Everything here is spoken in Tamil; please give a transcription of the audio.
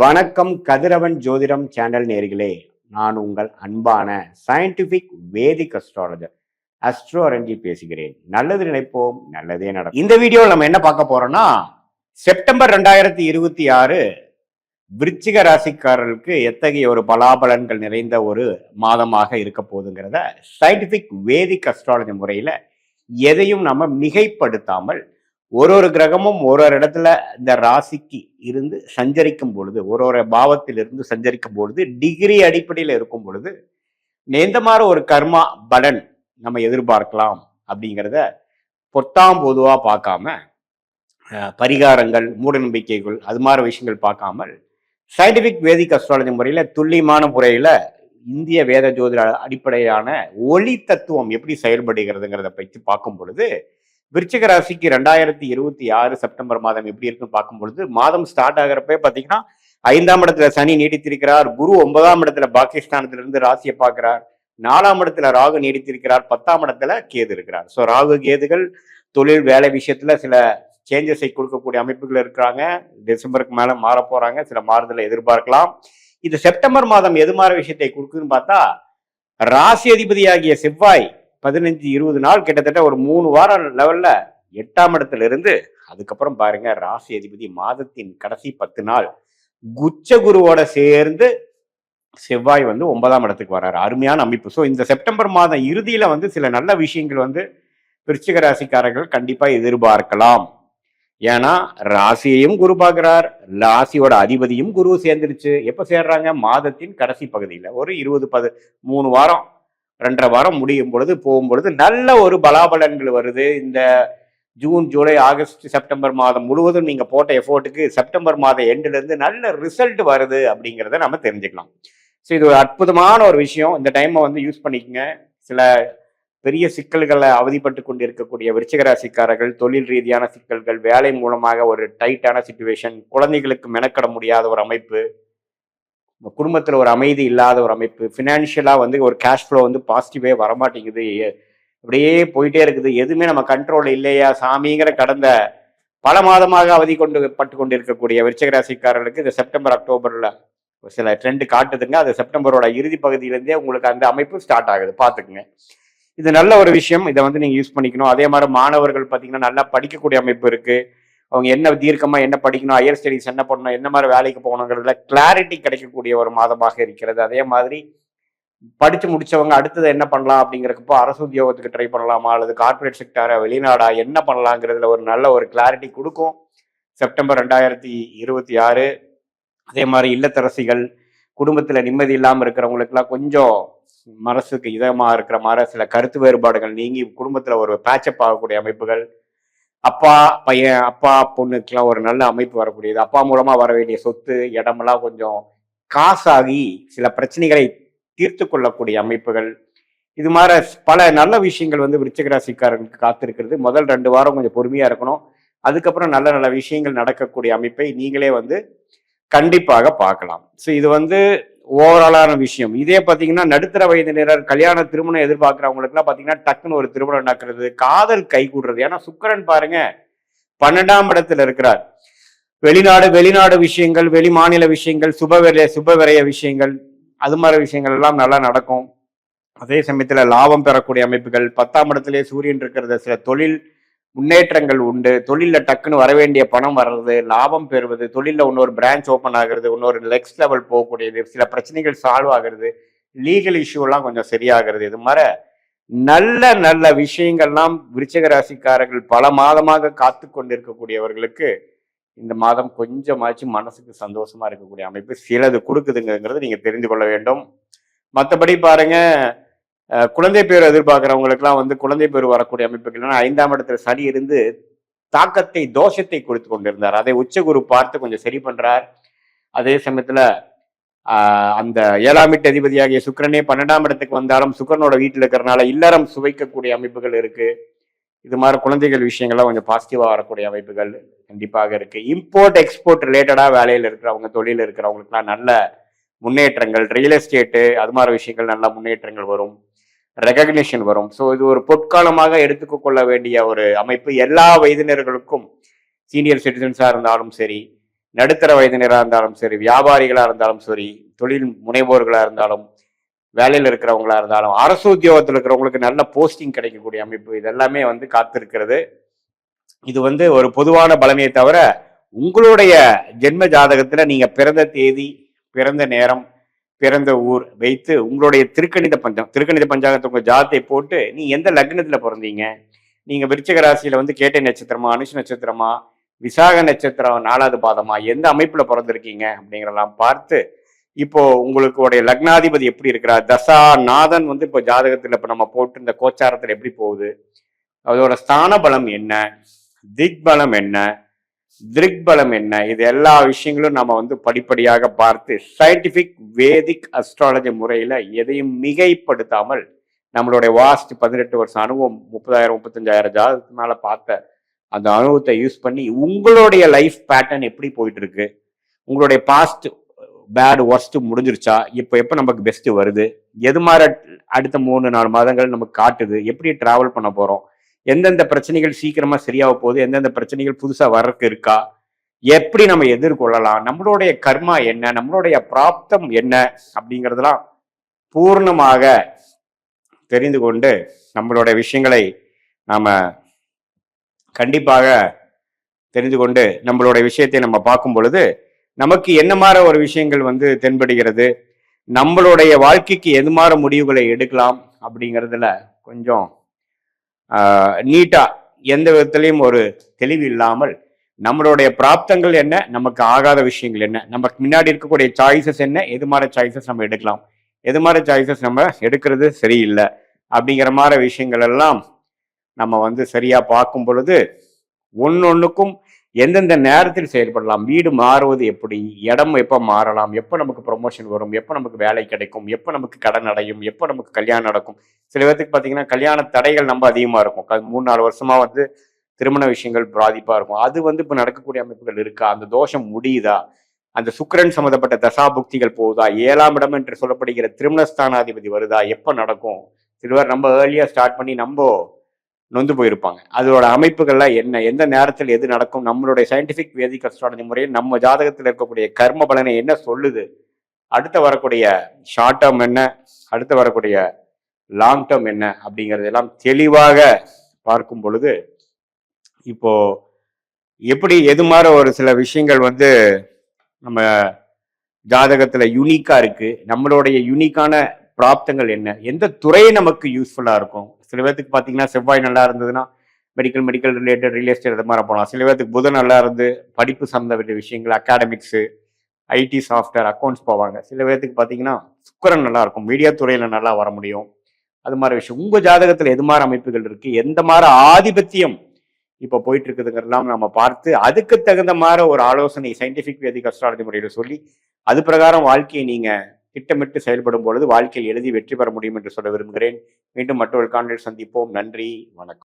வணக்கம் கதிரவன் ஜோதிடம் சேனல் நேர்களே. நான் உங்கள் அன்பான சயின்டிபிக் வேதிக் அஸ்ட்ராலஜர் அஸ்ட்ரோ அரஞ்சி பேசுகிறேன். நல்லது நினைப்போம், நல்லதே நடக்கும். இந்த வீடியோவில் நம்ம என்ன பார்க்க போறோம்னா, செப்டம்பர் 2026 விருச்சிக ராசிக்காரர்களுக்கு எத்தகைய ஒரு பலாபலன்கள் நிறைந்த ஒரு மாதமாக இருக்க போகுதுங்கிறத சயின்டிபிக் வேதிக் அஸ்ட்ராலஜி முறையில எதையும் நம்ம மிகைப்படுத்தாமல் ஒரு கிரகமும் ஒரு இடத்துல இந்த ராசிக்கு இருந்து சஞ்சரிக்கும் பொழுது, ஒரு பாவத்தில் இருந்து சஞ்சரிக்கும் பொழுது, டிகிரி அடிப்படையில் இருக்கும் பொழுது எந்த மாதிரி ஒரு கர்மா பலன் நம்ம எதிர்பார்க்கலாம் அப்படிங்கிறத பொத்தாம் பொதுவா பார்க்காம, பரிகாரங்கள், மூட நம்பிக்கைகள், அது மாதிரி விஷயங்கள் பார்க்காமல் சயின்டிபிக் வேதிக் அஸ்ட்ராலஜி முறையில துல்லியமான முறையில இந்திய வேத ஜோதிட அடிப்படையான ஒளி தத்துவம் எப்படி செயல்படுகிறதுங்கிறத பற்றி பார்க்கும் பொழுது, விருச்சிக ராசிக்கு 2026 செப்டம்பர் மாதம் எப்படி இருக்குன்னு பார்க்கும் பொழுது, மாதம் ஸ்டார்ட் ஆகிறப்ப பார்த்தீங்கன்னா 5ஆம் இடத்துல சனி நீடித்திருக்கிறார். குரு 9ஆம் இடத்துல பாகிஸ்தானத்திலிருந்து ராசியை பார்க்கிறார். 4ஆம் இடத்துல ராகு நீடித்திருக்கிறார். 10ஆம் இடத்துல கேது இருக்கிறார். ஸோ ராகு கேதுகள் தொழில் வேலை விஷயத்துல சில சேஞ்சஸை கொடுக்கக்கூடிய அமைப்புகள் இருக்கிறாங்க. டிசம்பருக்கு மேல மாற போறாங்க. சில மாறுதலை எதிர்பார்க்கலாம். இது செப்டம்பர் மாதம் எது மாதிரி விஷயத்தை கொடுக்குதுன்னு பார்த்தா, ராசி அதிபதியாகிய செவ்வாய் 15-20 நாள் கிட்டத்தட்ட ஒரு 3 வாரம் லெவல்ல 8ஆம் இடத்துல இருந்து, அதுக்கப்புறம் பாருங்க ராசி அதிபதி மாதத்தின் கடைசி 10 நாள் குச்ச குருவோட சேர்ந்து செவ்வாய் 9ஆம் இடத்துக்கு வர்றாரு. அருமையான அமைப்பு. ஸோ இந்த செப்டம்பர் மாதம் இறுதியில சில நல்ல விஷயங்கள் விருச்சிக ராசிக்காரர்கள் கண்டிப்பா எதிர்பார்க்கலாம். ஏன்னா ராசியையும் குரு பார்க்கிறார், ராசியோட அதிபதியும் குரு சேர்ந்துருச்சு. எப்ப சேர்றாங்க? மாதத்தின் கடைசி பகுதியில ஒரு 3 வாரம் 2.5 வாரம் முடியும் பொழுது போகும்பொழுது நல்ல ஒரு பலாபலன்கள் வருது. இந்த ஜூன், ஜூலை, ஆகஸ்ட், செப்டம்பர் மாதம் முழுவதும் நீங்க போட்ட எஃபோர்ட்டுக்கு செப்டம்பர் மாதம் எண்டுல இருந்து நல்ல ரிசல்ட் வருது அப்படிங்கிறத நம்ம தெரிஞ்சுக்கலாம். ஸோ இது ஒரு அற்புதமான ஒரு விஷயம். இந்த டைமை யூஸ் பண்ணிக்கங்க. சில பெரிய சிக்கல்களை அவதிப்பட்டு கொண்டு இருக்கக்கூடிய விருச்சிக ராசிக்காரர்கள், தொழில் ரீதியான சிக்கல்கள், வேலை மூலமாக ஒரு டைட்டான சிச்சுவேஷன், குழந்தைகளுக்கு மெனக்கட முடியாத ஒரு அமைப்பு, குடும்பத்துல ஒரு அமைதி இல்லாத ஒரு அமைப்பு, ஃபினான்ஷியலா ஒரு கேஷ் ஃப்ளோ பாசிட்டிவே வரமாட்டேங்குது, அப்படியே போயிட்டே இருக்குது, எதுவுமே நம்ம கண்ட்ரோல் இல்லையா சாமிங்கிற கடந்த பல மாதமாக அவதி பட்டு கொண்டு இருக்கக்கூடிய விருச்சிக ராசிக்காரர்களுக்கு இந்த செப்டம்பர் அக்டோபர்ல சில ட்ரெண்ட் காட்டுதுங்க. அது செப்டம்பரோட இறுதி பகுதியிலேருந்தே உங்களுக்கு அந்த அமைப்பு ஸ்டார்ட் ஆகுது. பார்த்துக்குங்க. இது நல்ல ஒரு விஷயம். இதை நீங்க யூஸ் பண்ணிக்கணும். அதே மாதிரி மாணவர்கள் பார்த்தீங்கன்னா நல்லா படிக்கக்கூடிய அமைப்பு இருக்கு. அவங்க என்ன தீர்க்கமா என்ன படிக்கணும், ஹையர் ஸ்டடீஸ் என்ன பண்ணணும், என்ன மாதிரி வேலைக்கு போகணுங்கிறதுல கிளாரிட்டி கிடைக்கக்கூடிய ஒரு மாதமாக இருக்கிறது. அதே மாதிரி படிச்சு முடிச்சவங்க அடுத்தது என்ன பண்ணலாம் அப்படிங்கிறப்போ அரசு உத்தியோகத்துக்கு ட்ரை பண்ணலாமா அல்லது கார்பரேட் செக்டாரா வெளிநாடா என்ன பண்ணலாங்கிறதுல ஒரு நல்ல ஒரு கிளாரிட்டி கொடுக்கும் செப்டம்பர் 2026. அதே மாதிரி இல்லத்தரசிகள், குடும்பத்துல நிம்மதி இல்லாமல் இருக்கிறவங்களுக்குலாம் கொஞ்சம் மனசுக்கு இதமா இருக்கிற மாதிரி சில கருத்து வேறுபாடுகள் நீங்கி குடும்பத்துல ஒரு பேச்சப் ஆகக்கூடிய அமைப்புகள், அப்பா பையன், அப்பா பொண்ணுக்கெல்லாம் ஒரு நல்ல அமைப்பு வரக்கூடியது, அப்பா மூலமா வர வேண்டிய சொத்து இடமெல்லாம் கொஞ்சம் காசாகி சில பிரச்சனைகளை தீர்த்து கொள்ளக்கூடிய அமைப்புகள், இது மாதிரி பல நல்ல விஷயங்கள் விருச்சிக ராசிக்காரர்களுக்கு காத்திருக்கிறது. முதல் 2 வாரம் கொஞ்சம் பொறுமையா இருக்கணும். அதுக்கப்புறம் நல்ல நல்ல விஷயங்கள் நடக்கக்கூடிய அமைப்பை நீங்களே கண்டிப்பாக பார்க்கலாம். ஸோ இது ஓவராலான விஷயம். இதே பார்த்தீங்கன்னா நடுத்தர வயதினர், கல்யாண திருமணம் எதிர்பார்க்கிறவங்களுக்குலாம் பார்த்தீங்கன்னா டக்குன்னு ஒரு திருமணம் நடக்கிறது, காதல் கை கூடுறது. ஏன்னா சுக்கிரன் பாருங்க 12ஆம் இடத்துல இருக்கிறார். வெளிநாடு விஷயங்கள், வெளி மாநில விஷயங்கள், சுபவிரய விஷயங்கள், அது மாதிரி விஷயங்கள் எல்லாம் நல்லா நடக்கும். அதே சமயத்துல லாபம் பெறக்கூடிய அமைப்புகள், 10ஆம் இடத்திலே சூரியன் இருக்கிறது, சில தொழில் முன்னேற்றங்கள் உண்டு. தொழில டக்குன்னு வர வேண்டிய பணம் வர்றது, லாபம் பெறுவது, தொழில இன்னொரு பிரான்ச் ஓப்பன் ஆகுறது, இன்னொரு நெக்ஸ்ட் லெவல் போகக்கூடியது, சில பிரச்சனைகள் சால்வ் ஆகுறது, லீகல் இஷ்யூ எல்லாம் கொஞ்சம் சரியாகிறது. இது மாதிரி நல்ல நல்ல விஷயங்கள்லாம் விருச்சிக ராசிக்காரர்கள் பல மாதமாக காத்து கொண்டிருக்கக்கூடியவர்களுக்கு இந்த மாதம் கொஞ்சமாச்சு மனசுக்கு சந்தோஷமா இருக்கக்கூடிய அமைப்பு சிலது கொடுக்குதுங்கிறது நீங்க தெரிந்து கொள்ள வேண்டும். மற்றபடி பாருங்க, குழந்தை பேர் எதிர்பார்க்கிறவங்களுக்குலாம் குழந்தை பேர் வரக்கூடிய அமைப்புகள் 5ஆம் இடத்துல சனி இருந்து தாக்கத்தை, தோஷத்தை கொடுத்து கொண்டிருந்தார். அதை உச்சகுரு பார்த்து கொஞ்சம் சரி பண்றார். அதே சமயத்துல அந்த 7ஆம் வீட்டு அதிபதியாகிய சுக்கிரனே 12ஆம் இடத்துக்கு வந்தாலும் சுக்கிரனோட வீட்டில் இருக்கிறனால இல்லறம் சுவைக்கக்கூடிய அமைப்புகள் இருக்கு. இது மாதிரி குழந்தைகள் விஷயங்கள்லாம் கொஞ்சம் பாசிட்டிவா வரக்கூடிய அமைப்புகள் கண்டிப்பாக இருக்கு. இம்போர்ட் எக்ஸ்போர்ட் ரிலேட்டடா வேலையில் இருக்கிறவங்க, தொழில் இருக்கிறவங்களுக்குலாம் நல்ல முன்னேற்றங்கள், ரியல் எஸ்டேட்டு, அது மாதிரி விஷயங்கள் நல்ல முன்னேற்றங்கள் வரும், ரெகக்னிஷன் வரும். ஸோ இது ஒரு பொற்காலமாக எடுத்துக்கொள்ள வேண்டிய ஒரு அமைப்பு. எல்லா வயதினர்களுக்கும், சீனியர் சிட்டிசன்ஸா இருந்தாலும் சரி, நடுத்தர வயதினராக இருந்தாலும் சரி, வியாபாரிகளா இருந்தாலும் சரி, தொழில் முனைவோர்களா இருந்தாலும், வேலையில் இருக்கிறவங்களா இருந்தாலும், அரசு உத்தியோகத்தில் இருக்கிறவங்களுக்கு நல்ல போஸ்டிங் கிடைக்கக்கூடிய அமைப்பு இதெல்லாமே வந்து காத்திருக்கிறது. இது வந்து ஒரு பொதுவான பலமையை தவிர உங்களுடைய ஜென்ம ஜாதகத்துல நீங்க பிறந்த தேதி, பிறந்த நேரம், பிறந்த ஊர் வைத்து உங்களுடைய திருக்கணித பஞ்சாங்கத்தை உங்க ஜாதத்தை போட்டு நீ எந்த லக்னத்துல பிறந்தீங்க, நீங்க விருச்சிக ராசியில வந்து கேட்டை நட்சத்திரமா, அனுஷ நட்சத்திரமா, விசாக நட்சத்திரம் 4வது பாதமா, எந்த அமைப்புல பிறந்திருக்கீங்க அப்படிங்கிறதெல்லாம் பார்த்து இப்போ உங்களுக்கு லக்னாதிபதி எப்படி இருக்கிறார், தசா நாதன் வந்து இப்போ ஜாதகத்துல இப்ப நம்ம போட்டு இந்த கோச்சாரத்துல எப்படி போகுது, அதோட ஸ்தான பலம் என்ன, திக் பலம் என்ன, திரிக் பலம் என்ன, இது எல்லா விஷயங்களும் நம்ம வந்து படிப்படியாக பார்த்து சயின்டிபிக் வேதிக் அஸ்ட்ராலஜி முறையில எதையும் மிகைப்படுத்தாமல் நம்மளுடைய வாஸ்ட் 18 வருஷம் அனுபவம் 30,000 35,000 ஜாதகத்துக்கு மேல பார்த்த அந்த அனுபவத்தை யூஸ் பண்ணி உங்களுடைய லைஃப் பேட்டர்ன் எப்படி போயிட்டு இருக்கு, உங்களுடைய பாஸ்ட் பேட் ஒர்ஸ்ட் முடிஞ்சிருச்சா, இப்போ எப்போ நமக்கு பெஸ்ட் வருது, எது மாதிரி அடுத்த 3-4 மாதங்கள் நமக்கு காட்டுது, எப்படி டிராவல் பண்ண போறோம், எந்தெந்த பிரச்சனைகள் சீக்கிரமா சரியாக போகுது, எந்தெந்த பிரச்சனைகள் புதுசா வர்றதுக்கு இருக்கா, எப்படி நம்ம எதிர்கொள்ளலாம், நம்மளுடைய கர்மா என்ன, நம்மளுடைய பிராப்தம் என்ன அப்படிங்கிறதெல்லாம் பூர்ணமாக தெரிந்து கொண்டு நம்மளுடைய விஷயங்களை நாம கண்டிப்பாக தெரிந்து கொண்டு நம்மளுடைய விஷயத்தை நம்ம பார்க்கும் பொழுது நமக்கு என்ன மாதிரி ஒரு விஷயங்கள் வந்து தென்படுகிறது, நம்மளுடைய வாழ்க்கைக்கு எது மாதிரி முடிவுகளை எடுக்கலாம் அப்படிங்கிறதுல கொஞ்சம் நீட்டா எந்த விதத்திலையும் ஒரு தெளிவு இல்லாமல் நம்மளுடைய பிராப்தங்கள் என்ன, நமக்கு ஆகாத விஷயங்கள் என்ன, நமக்கு முன்னாடி இருக்கக்கூடிய சாய்ஸஸ் என்ன, எது மாதிரி சாய்ஸஸ் நம்ம எடுக்கலாம், எது மாதிரி சாய்ஸஸ் நம்ம எடுக்கிறது சரியில்லை அப்படிங்கிற மாதிரி விஷயங்கள் எல்லாம் நம்ம வந்து சரியா பார்க்கும் பொழுது ஒன்னொன்னுக்கும் எந்தெந்த நேரத்தில் செயல்படலாம், வீடு மாறுவது எப்படி, இடம் எப்போ மாறலாம், எப்போ நமக்கு ப்ரொமோஷன் வரும், எப்போ நமக்கு வேலை கிடைக்கும், எப்போ நமக்கு கடன் அடையும், எப்போ நமக்கு கல்யாணம் நடக்கும். சில பேருக்கு பார்த்தீங்கன்னா கல்யாண தடைகள் நம்ம அதிகமாக இருக்கும், 3-4 வருஷமா வந்து திருமண விஷயங்கள் பாதிப்பா இருக்கும். அது வந்து இப்போ நடக்கக்கூடிய அமைப்புகள் இருக்கா, அந்த தோஷம் முடியுதா, அந்த சுக்கிரன் சம்மந்தப்பட்ட தசாபுக்திகள் போகுதா, 7ஆம் இடம் என்று சொல்லப்படுகிற திருமணஸ்தானாதிபதி வருதா, எப்போ நடக்கும், சிலவர் நம்ம ஏர்லியா ஸ்டார்ட் பண்ணி நம்ம நொந்து போயிருப்பாங்க. அதோட அமைப்புகள்லாம் என்ன, எந்த நேரத்தில் எது நடக்கும், நம்மளுடைய சயின்டிபிக் வேதிக் அஸ்ட்ராலஜி முறையில் நம்ம ஜாதகத்தில் இருக்கக்கூடிய கர்ம பலனை என்ன சொல்லுது, அடுத்து வரக்கூடிய ஷார்ட் டேர்ம் என்ன, அடுத்து வரக்கூடிய லாங் டேர்ம் என்ன அப்படிங்கிறதெல்லாம் தெளிவாக பார்க்கும் பொழுது இப்போ எப்படி எது மாதிரி ஒரு சில விஷயங்கள் வந்து நம்ம ஜாதகத்துல யூனிக்கா இருக்கு, நம்மளுடைய யூனிக்கான பிராப்தங்கள் என்ன, எந்த துறை நமக்கு யூஸ்ஃபுல்லா இருக்கும். சில பேர்த்துக்கு பார்த்தீங்கன்னா செவ்வாய் நல்லா இருந்ததுன்னா மெடிக்கல் ரிலேட்டட் ரியல் எஸ்டேட் அது மாதிரி போகலாம். சில பேர்த்துக்கு புதன் நல்லா இருந்து படிப்பு சம்மந்தப்பட்ட விஷயங்கள் அகாடமிக்ஸு ஐடி சாஃப்ட்வேர் அக்கௌண்ட்ஸ் போவாங்க. சில பேர்த்துக்கு பார்த்தீங்கன்னா சுக்கிரன் நல்லா இருக்கும், மீடியா துறையில் நல்லா வர முடியும். அது மாதிரி விஷயம் உங்கள் ஜாதகத்தில் எது மாதிரி அமைப்புகள் இருக்குது, எந்த மாதிரி ஆதிபத்தியம் இப்போ போயிட்டு இருக்குதுங்கிறதெல்லாம் நம்ம பார்த்து அதுக்கு தகுந்த மாதிரி ஒரு ஆலோசனை சயின்டிஃபிக் வேதிக் அஸ்ட்ராலஜி முறையில் சொல்லி அது பிரகாரம் வாழ்க்கையை நீங்கள் திட்டமிட்டு செயல்படும் பொழுது வாழ்க்கையில் எழுதி வெற்றி பெற முடியும் என்று சொல்ல விரும்புகிறேன். மீண்டும் மற்றொரு காணொளியில் சந்திப்போம். நன்றி, வணக்கம்.